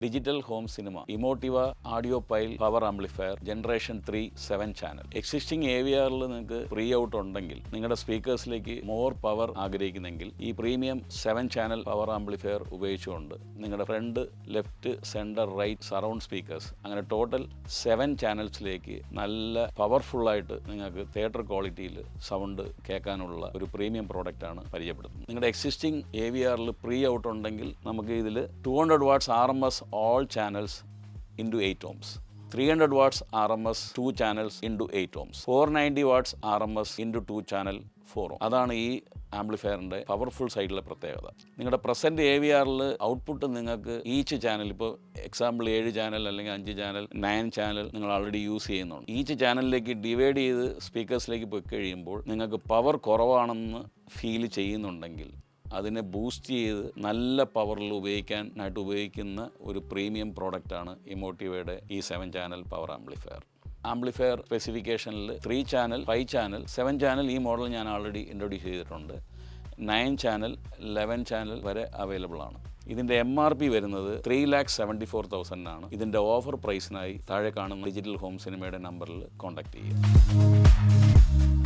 Digital home cinema, Emotiva audio പൈൽ power amplifier generation 3 7 channel. Existing AVRൽ നിങ്ങൾക്ക് pre out ഉണ്ടെങ്കിൽ നിങ്ങളുടെ സ്പീക്കേഴ്സിലേക്ക് മോർ പവർ ആഗ്രഹിക്കുന്നെങ്കിൽ ഈ പ്രീമിയം 7 ചാനൽ പവർ ആംപ്ലിഫയർ ഉപയോഗിച്ചുകൊണ്ട് നിങ്ങളുടെ front, left, centre, right, surround speakers അങ്ങനെ ടോട്ടൽ 7 ചാനൽസിലേക്ക് നല്ല പവർഫുള്ളായിട്ട് നിങ്ങൾക്ക് തിയേറ്റർ ക്വാളിറ്റിയിൽ സൗണ്ട് കേൾക്കാനുള്ള ഒരു പ്രീമിയം പ്രോഡക്റ്റാണ് പരിചയപ്പെടുത്തുന്നത്. നിങ്ങളുടെ എക്സിസ്റ്റിംഗ് AVRൽ പ്രീ ഔട്ട് ഉണ്ടെങ്കിൽ നമുക്ക് ഇതിൽ 200 watts RMS all channels into 8 ohms, 300 watts RMS 2 channels into 8 ohms, 490 watts RMS into 2 channel 4 ohm. അതാണ് ഈ ആംപ്ലിഫയറിൻ്റെ പവർഫുൾ സൈഡിലെ പ്രത്യേകത. നിങ്ങളുടെ പ്രസൻറ്റ് AVRൽ ഔട്ട്പുട്ട് നിങ്ങൾക്ക് ഈച്ച് ചാനൽ, ഇപ്പോൾ എക്സാമ്പിൾ 7 ചാനൽ അല്ലെങ്കിൽ 5 ചാനൽ 9 ചാനൽ നിങ്ങൾ ഓൾറെഡി യൂസ് ചെയ്യുന്നുണ്ട്. ഈച്ച് ചാനലിലേക്ക് ഡിവൈഡ് ചെയ്ത് സ്പീക്കേഴ്സിലേക്ക് പോയി കഴിയുമ്പോൾ നിങ്ങൾക്ക് പവർ കുറവാണെന്ന് ഫീൽ ചെയ്യുന്നുണ്ടെങ്കിൽ അതിനെ ബൂസ്റ്റ് ചെയ്ത് നല്ല പവറിൽ ഉപയോഗിക്കുന്ന ഒരു പ്രീമിയം പ്രോഡക്റ്റാണ് ഇമോട്ടിവയുടെ ഈ 7 ചാനൽ പവർ ആംപ്ലിഫയർ. ആംപ്ലിഫയർ സ്പെസിഫിക്കേഷനിൽ 3 ചാനൽ, 5 ചാനൽ, 7 ചാനൽ ഈ മോഡൽ ഞാൻ ഓൾറെഡി ഇൻട്രൊഡ്യൂസ് ചെയ്തിട്ടുണ്ട്. 9 ചാനൽ, 11 ചാനൽ വരെ അവൈലബിൾ ആണ്. ഇതിൻ്റെ MRP വരുന്നത് 3,74,000 ആണ്. ഇതിൻ്റെ ഓഫർ പ്രൈസിനായി താഴെ കാണുന്ന ഡിജിറ്റൽ ഹോം സിനിമയുടെ നമ്പറിൽ കോൺടാക്ട് ചെയ്യുക.